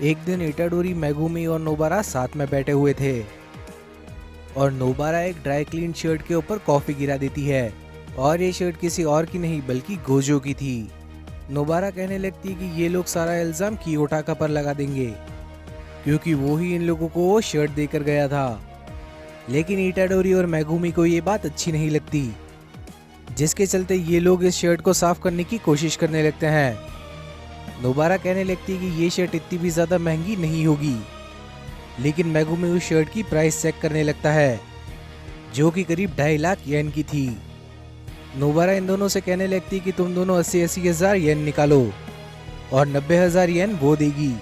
एक दिन Itadori, Megumi और नोबारा साथ में बैठे हुए थे और नोबारा एक ड्राई क्लीन शर्ट के ऊपर कॉफी गिरा देती है और ये शर्ट किसी और की नहीं बल्कि गोजो की थी। नोबारा कहने लगती है कि ये लोग सारा इल्जाम कियोटाका पर लगा देंगे क्योंकि वो ही इन लोगों को वो शर्ट देकर गया था। लेकिन इटाडोरी और मेगुमी को ये बात अच्छी नहीं लगती, जिसके चलते ये लोग इस शर्ट को साफ करने की कोशिश करने लगते हैं। नोबारा कहने लगती है कि ये शर्ट इतनी भी ज्यादा महंगी नहीं होगी, लेकिन मेगुमी उस शर्ट की प्राइस चेक करने लगता है जो कि करीब 2.5 लाख येन की थी। नोबारा इन दोनों से कहने लगती है कि तुम दोनों 80-80 हजार येन निकालो और 90,000 येन वो देगी,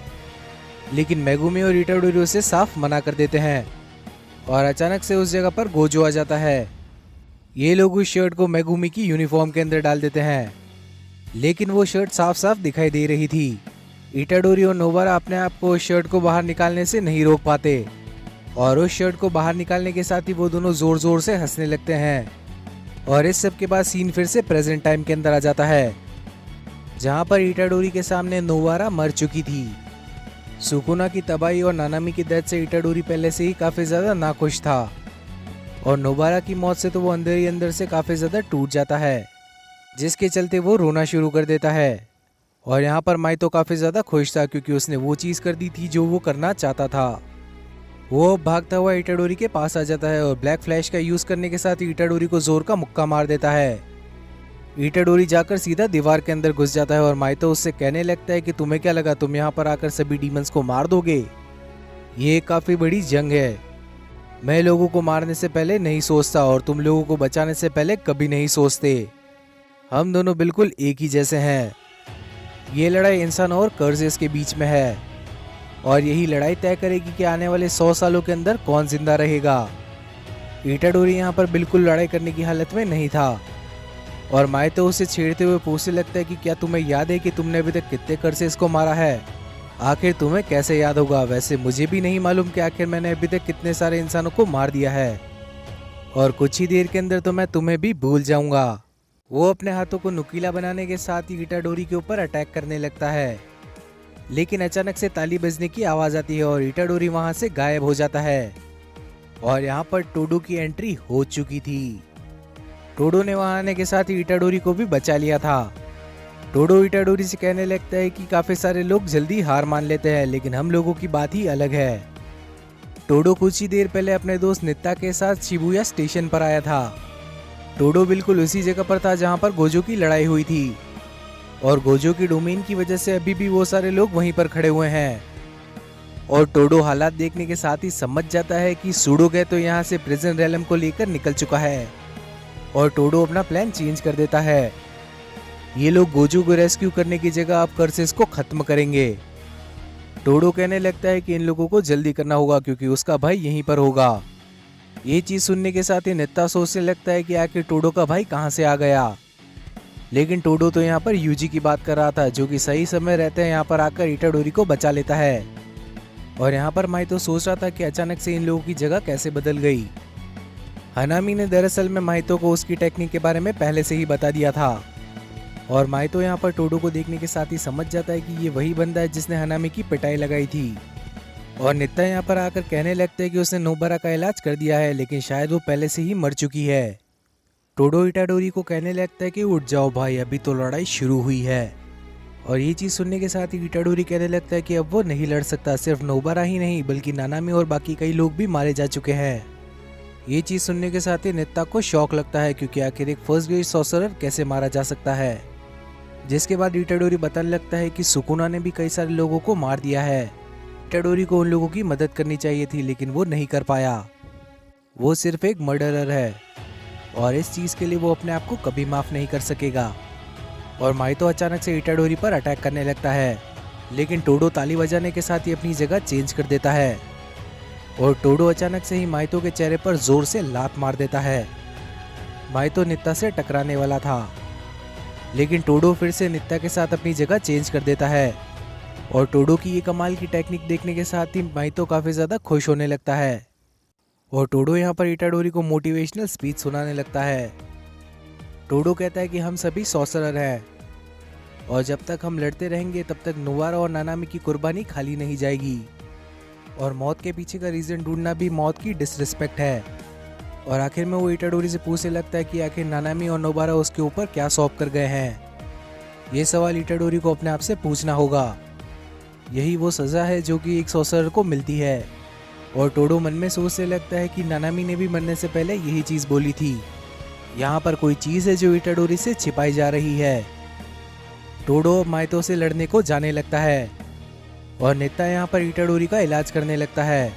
लेकिन मेगुमी और इटाडोरी उसे साफ मना कर देते हैं और अचानक से उस जगह पर गोजो आ जाता है। ये लोग उस शर्ट को मेगुमी की यूनिफॉर्म के अंदर डाल देते हैं, लेकिन वो शर्ट साफ साफ दिखाई दे रही थी। इटाडोरी और नोबारा अपने आप को उस शर्ट को बाहर निकालने से नहीं रोक पाते और उस शर्ट को बाहर निकालने के साथ ही वो दोनों जोर जोर से हंसने लगते हैं। और इस सब के बाद सीन फिर से प्रेजेंट टाइम के अंदर आ जाता है, जहाँ पर इटाडोरी के सामने नोबारा मर चुकी थी। सुकुना की तबाही और नानामी की डेथ से इटाडोरी पहले से ही काफी ज्यादा नाखुश था और नोबारा की मौत से तो वो अंदर ही अंदर से काफी ज्यादा टूट जाता है, जिसके चलते वो रोना शुरू कर देता है। और यहाँ पर माइतो काफी ज्यादा खुश था क्योंकि उसने वो चीज कर दी थी जो वो करना चाहता था। वो भागता हुआ इटाडोरी के पास आ जाता है और ब्लैक फ्लैश का यूज करने के साथ इटाडोरी को जोर का मुक्का मार देता है। इटाडोरी जाकर सीधा दीवार के अंदर घुस जाता है और माइतो उससे कहने लगता है कि तुम्हें क्या लगा तुम यहाँ पर आकर सभी डीमंस को मार दोगे? ये काफी बड़ी जंग है, मैं लोगों को मारने से पहले नहीं सोचता और तुम लोगों को बचाने से पहले कभी नहीं सोचते। हम दोनों बिल्कुल एक ही जैसे हैं। ये लड़ाई इंसान और कर्जेस के बीच में है और यही लड़ाई तय करेगी कि आने वाले 100 सालों के अंदर कौन जिंदा रहेगा। इटाडोरी यहाँ पर बिल्कुल लड़ाई करने की हालत में नहीं था और माइतो उसे छेड़ते हुए पूछने लगता है कि क्या तुम्हें याद है कि तुमने अभी तक कितने कर्जेस को मारा है? आखिर तुम्हें कैसे याद होगा? वैसे मुझे भी नहीं मालूम कि आखिर मैंने अभी तक कितने सारे इंसानों को मार दिया है और कुछ ही देर के अंदर तो मैं तुम्हें भी भूल जाऊंगा। वो अपने हाथों को नुकीला बनाने के साथ ही इटाडोरी के ऊपर अटैक करने लगता है, लेकिन अचानक से ताली बजने की आवाज आती है और इटाडोरी वहां से गायब हो जाता है। और यहाँ पर टोडो की एंट्री हो चुकी थी। टोडो ने वहां आने के साथ ही इटाडोरी को भी बचा लिया था। टोडो इटाडोरी से कहने लगता है कि काफी सारे लोग जल्दी हार मान लेते हैं, लेकिन हम लोगों की बात ही अलग है। टोडो कुछ ही देर पहले अपने दोस्त नित्ता के साथ शिबुया स्टेशन पर आया था। टोडो बिल्कुल उसी जगह पर था जहां पर गोजो की लड़ाई हुई थी और गोजो की डोमेन की वजह से अभी भी वो सारे लोग वहीं पर खड़े हुए हैं। और टोडो हालात देखने के साथ ही समझ जाता है कि सूडोगे तो यहाँ से प्रिजन रेलम को लेकर निकल चुका है और टोडो अपना प्लान चेंज कर देता है। ये लोग गोजो को रेस्क्यू करने की जगह अब कर्सेस को खत्म करेंगे। टोडो कहने लगता है कि इन लोगों को जल्दी करना होगा क्योंकि उसका भाई यहीं पर होगा। ये चीज सुनने के साथ ही नित्ता सोचने लगता है कि आखिर टोडो का भाई कहाँ से आ गया, लेकिन टोडो तो यहाँ पर यूजी की बात कर रहा था जो कि सही समय रहते हैं यहाँ पर आकर इटाडोरी को बचा लेता है। और यहाँ पर माइतो सोच रहा था कि अचानक से इन लोगों की जगह कैसे बदल गई। हनामी ने दरअसल में माइतो को उसकी टेक्निक के बारे में पहले से ही बता दिया था और माइतो यहाँ पर टोडो को देखने के साथ ही समझ जाता है कि ये वही बंदा है जिसने हनामी की पिटाई लगाई थी। और नित्ता यहाँ पर आकर कहने लगते हैं कि उसने नोबारा का इलाज कर दिया है, लेकिन शायद वो पहले से ही मर चुकी है। टोडो इटाडोरी को कहने लगता है कि उठ जाओ भाई, अभी तो लड़ाई शुरू हुई है। और ये चीज सुनने के साथ ही इटाडोरी कहने लगता है कि अब वो नहीं लड़ सकता। सिर्फ नोबारा ही नहीं बल्कि नानामी और बाकी कई लोग भी मारे जा चुके हैं। ये चीज सुनने के साथ ही नित्ता को शौक लगता है क्योंकि आखिर एक फर्स्ट ग्रेड सॉर्सरर कैसे मारा जा सकता है। जिसके बाद इटाडोरी बताने लगता है कि सुकुना ने भी कई सारे लोगों को मार दिया है। इटाडोरी को उन लोगों की मदद करनी चाहिए थी लेकिन वो नहीं कर पाया। वो सिर्फ एक मर्डरर है और इस चीज के लिए वो अपने आप को कभी माफ नहीं कर सकेगा। और माइतो अचानक से इटाडोरी पर अटैक करने लगता है, लेकिन टोडो ताली बजाने के साथ ही अपनी जगह चेंज कर देता है और टोडो अचानक से ही माइतो के चेहरे पर जोर से लात मार देता है। माइतो नित्ता से टकराने वाला था, लेकिन टोडो फिर से नित्ता के साथ अपनी जगह चेंज कर देता है और टोडो की ये कमाल की टेक्निक देखने के साथ ही माइतो काफी ज्यादा खुश होने लगता है। और टोडो यहाँ पर इटाडोरी को मोटिवेशनल स्पीच सुनाने लगता है। टोडो कहता है कि हम सभी सॉर्सरर हैं और जब तक हम लड़ते रहेंगे तब तक नोबारा और नानामी की कुर्बानी खाली नहीं जाएगी। और मौत के पीछे का रीज़न ढूंढना भी मौत की डिसरिस्पेक्ट है। और आखिर में वो इटाडोरी से पूछने लगता है कि आखिर नानामी और नोबारा उसके ऊपर क्या सौंप कर गए हैं। ये सवाल इटाडोरी को अपने आप से पूछना होगा। यही वो सज़ा है जो कि एक सॉर्सरर को मिलती है। और टोडो मन में सोचने लगता है कि नानामी ने भी मरने से पहले यही चीज़ बोली थी। यहाँ पर कोई चीज़ है जो इटाडोरी से छिपाई जा रही है। टोडो माइतो से लड़ने को जाने लगता है और नेता यहाँ पर इटाडोरी का इलाज करने लगता है।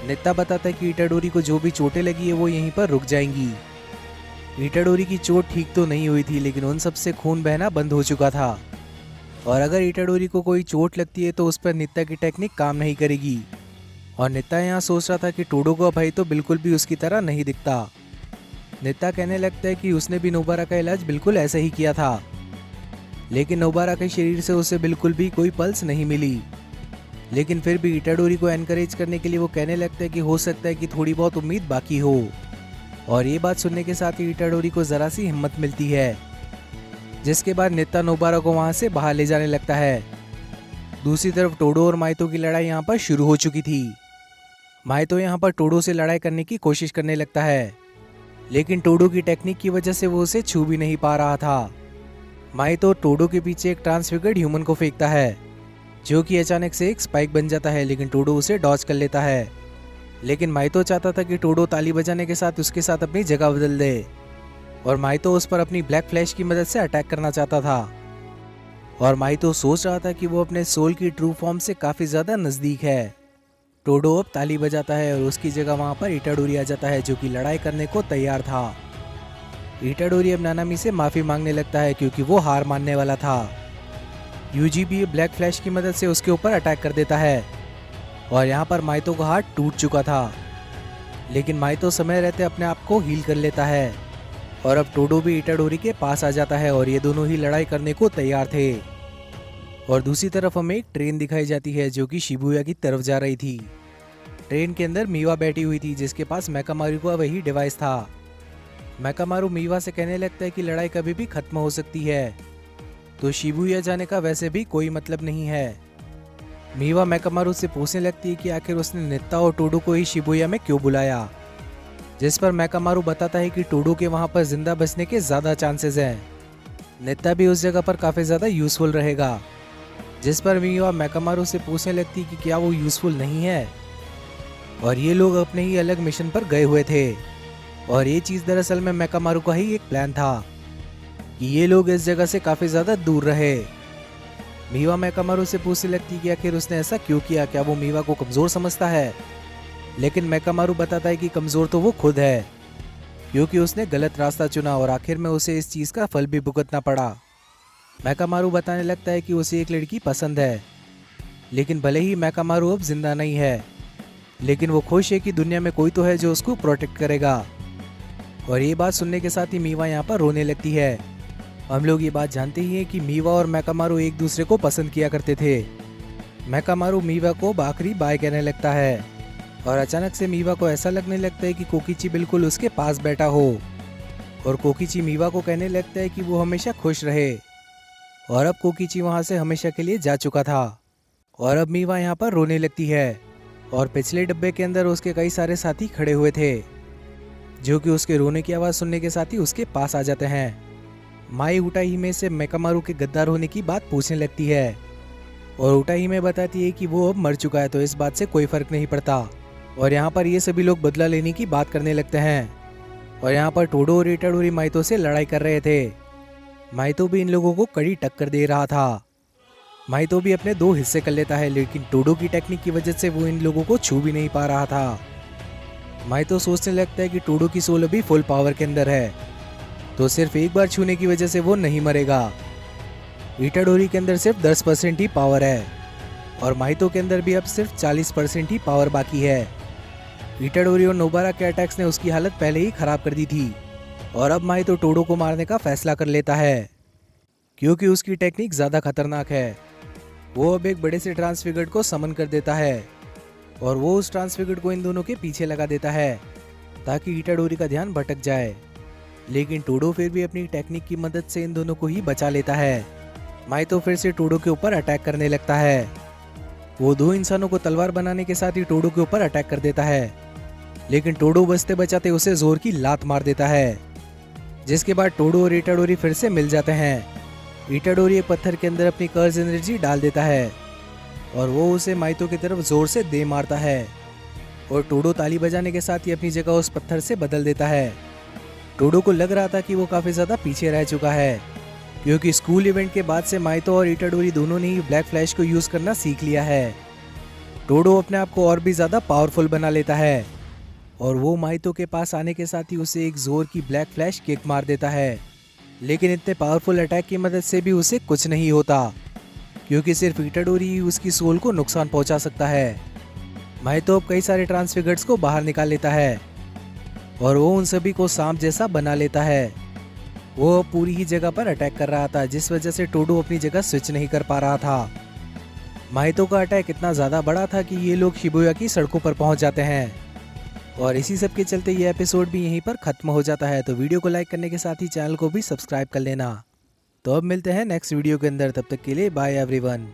नेता बताता है कि इटाडोरी को जो भी चोटें लगी है वो यहीं पर रुक जाएंगी। इटाडोरी की चोट ठीक तो नहीं हुई थी, लेकिन उन सब से खून बहना बंद हो चुका था। और अगर इटाडोरी को कोई चोट लगती है तो उस पर नित्ता की टेक्निक काम नहीं करेगी। और नित्ता यहाँ सोच रहा था कि टोडो का भाई तो बिल्कुल भी उसकी तरह नहीं दिखता। नित्ता कहने लगता है कि उसने भी नोबारा का इलाज बिल्कुल ऐसे ही किया था, लेकिन नोबारा के शरीर से उसे बिल्कुल भी कोई पल्स नहीं मिली। लेकिन फिर भी इटाडोरी को एनकरेज करने के लिए वो कहने लगता है कि हो सकता है कि थोड़ी बहुत उम्मीद बाकी हो। और ये बात सुनने के साथ ही इटाडोरी को ज़रा सी हिम्मत मिलती है, जिसके बाद नित्ता नोबारा को वहाँ से बाहर ले जाने लगता है। दूसरी तरफ टोडो और माइतो की लड़ाई यहाँ पर शुरू हो चुकी थी। माइतो यहाँ पर टोडो से लड़ाई करने की कोशिश करने लगता है, लेकिन टोडो की टेक्निक की वजह से वो उसे छू भी नहीं पा रहा था। माइतो टोडो के पीछे एक ट्रांसफिगर्ड ह्यूमन को फेंकता है, जो कि अचानक से एक स्पाइक बन जाता है, लेकिन टोडो उसे डॉज कर लेता है। लेकिन माइतो चाहता था कि टोडो ताली बजाने के साथ उसके साथ अपनी जगह बदल दे, और माइतो उस पर अपनी ब्लैक फ्लैश की मदद से अटैक करना चाहता था। और माइतो सोच रहा था कि वो अपने सोल की ट्रू फॉर्म से काफ़ी ज़्यादा नज़दीक है। टोडो अब ताली बजाता है और उसकी जगह वहाँ पर इटाडोरी आ जाता है, जो कि लड़ाई करने को तैयार था। इटाडोरी अब नानामी से माफ़ी मांगने लगता है क्योंकि वो हार मानने वाला था। यूजी भी ब्लैक फ्लैश की मदद से उसके ऊपर अटैक कर देता है और यहाँ पर माइतो का हाथ टूट चुका था, लेकिन माइतो समय रहते अपने आप को हील कर लेता है। और अब टोडो भी इटाडोरी के पास आ जाता है और ये दोनों ही लड़ाई करने को तैयार थे। और दूसरी तरफ हमें एक ट्रेन दिखाई जाती है जो कि शिबुया की तरफ जा रही थी। ट्रेन के अंदर मीवा बैठी हुई थी, जिसके पास मेकामारू का वही डिवाइस था। मेकामारू मीवा से कहने लगता है कि लड़ाई कभी भी खत्म हो सकती है, तो शिबुया जाने का वैसे भी कोई मतलब नहीं है। मीवा मेकामारू से पूछने लगती है कि आखिर उसने नित्ता और टोडो को ही शिबुया में क्यों बुलाया, जिस पर मेकामारू बताता है कि टोडो के वहाँ पर जिंदा बचने के ज़्यादा चांसेस हैं। नित्ता भी उस जगह पर काफ़ी ज़्यादा यूज़फुल रहेगा, जिस पर मीवा मेकामारू से पूछने लगती है कि क्या वो यूज़फुल नहीं है। और ये लोग अपने ही अलग मिशन पर गए हुए थे, और ये चीज़ दरअसल में मेकामारू का ही एक प्लान था कि ये लोग इस जगह से काफ़ी ज़्यादा दूर रहे। मीवा मेकामारू से पूछने लगती है कि आखिर उसने ऐसा क्यों किया, क्या वो मीवा को कमज़ोर समझता है। लेकिन मेकामारू बताता है कि कमज़ोर तो वो खुद है, क्योंकि उसने गलत रास्ता चुना और आखिर में उसे इस चीज़ का फल भी भुगतना पड़ा। मेकामारू बताने लगता है कि उसे एक लड़की पसंद है, लेकिन भले ही मेकामारू अब जिंदा नहीं है, लेकिन वो खुश है कि दुनिया में कोई तो है जो उसको प्रोटेक्ट करेगा। और ये बात सुनने के साथ ही मीवा यहाँ पर रोने लगती है। हम लोग ये बात जानते ही हैं कि मीवा और मेकामारू एक दूसरे को पसंद किया करते थे। मेकामारू मीवा को आखिरी बाय कहने लगता है, और अचानक से मीवा को ऐसा लगने लगता है कि कोकिची बिल्कुल उसके पास बैठा हो। और कोकिची मीवा को कहने लगता है कि वो हमेशा खुश रहे। और अब कोकिची वहाँ से हमेशा के लिए जा चुका था। और अब मीवा यहाँ पर रोने लगती है, और पिछले डब्बे के अंदर उसके कई सारे साथी खड़े हुए थे, जो कि उसके रोने की आवाज़ सुनने के साथ ही उसके पास आ जाते हैं। माई उटाहिमे से मेकामारू के गद्दार होने की बात पूछने लगती है, और उटाहिमे बताती है कि वो अब मर चुका है, तो इस बात से कोई फर्क नहीं पड़ता। और यहाँ पर ये सभी लोग बदला लेने की बात करने लगते हैं। और यहाँ पर टोडो और इटाडोरी माइतो से लड़ाई कर रहे थे। माइतो भी इन लोगों को कड़ी टक्कर दे रहा था। माइतो भी अपने दो हिस्से कर लेता है, लेकिन टोडो की टेक्निक की वजह से वो इन लोगों को छू भी नहीं पा रहा था। माइतो सोचने लगता है कि टोडो की सोल अभी फुल पावर के अंदर है, तो सिर्फ एक बार छूने की वजह से वो नहीं मरेगा। इटाडोरी के अंदर सिर्फ 10% ही पावर है, और माइतो के अंदर भी अब सिर्फ 40% ही पावर बाकी है। इटाडोरी और नोबारा के अटैक्स ने उसकी हालत पहले ही खराब कर दी थी, और अब माइतो टोडो को मारने का फैसला कर लेता है, क्योंकि उसकी टेक्निक ज़्यादा खतरनाक है। वो अब एक बड़े से ट्रांसफिगर्ड को समन कर देता है, और वो उस ट्रांसफिगर्ड को इन दोनों के पीछे लगा देता है, ताकि इटाडोरी का ध्यान भटक जाए। लेकिन टोडो फिर भी अपनी टेक्निक की मदद से इन दोनों को ही बचा लेता है। माइतो फिर से टोडो के ऊपर अटैक करने लगता है। वो दो इंसानों को तलवार बनाने के साथ ही टोडो के ऊपर अटैक कर देता है, लेकिन टोडो बचते बचाते उसे जोर की लात मार देता है, जिसके बाद टोडो और इटाडोरी फिर से मिल जाते हैं। इटाडोरी एक पत्थर के अंदर अपनी कर्ज एनर्जी डाल देता है और वो उसे माइतो की तरफ जोर से दे मारता है और टोडो ताली बजाने के साथ ही अपनी जगह उस पत्थर से बदल देता है। टोडो को लग रहा था कि वो काफी ज्यादा पीछे रह चुका है, क्योंकि स्कूल इवेंट के बाद से माइतो और इटाडोरी दोनों ने ही ब्लैक फ्लैश को यूज करना सीख लिया है। टोडो अपने आप को और भी ज्यादा पावरफुल बना लेता है और वो माइतो के पास आने के साथ ही उसे एक जोर की ब्लैक फ्लैश किक मार देता है, लेकिन इतने पावरफुल अटैक की मदद से भी उसे कुछ नहीं होता, क्योंकि सिर्फ इटाडोरी ही उसकी सोल को नुकसान पहुंचा सकता है। माइतो अब कई सारे ट्रांसफिगर्ड्स को बाहर निकाल लेता है और वो उन सभी को सांप जैसा बना लेता है। वो अब पूरी ही जगह पर अटैक कर रहा था, जिस वजह से टोडो अपनी जगह स्विच नहीं कर पा रहा था। माइतो का अटैक इतना ज्यादा बड़ा था कि ये लोग शिबुया की सड़कों पर पहुंच जाते हैं और इसी सब के चलते ये एपिसोड भी यहीं पर खत्म हो जाता है। तो वीडियो को लाइक करने के साथ ही चैनल को भी सब्सक्राइब कर लेना। तो अब मिलते हैं नेक्स्ट वीडियो के अंदर, तब तक के लिए बाय एवरीवन।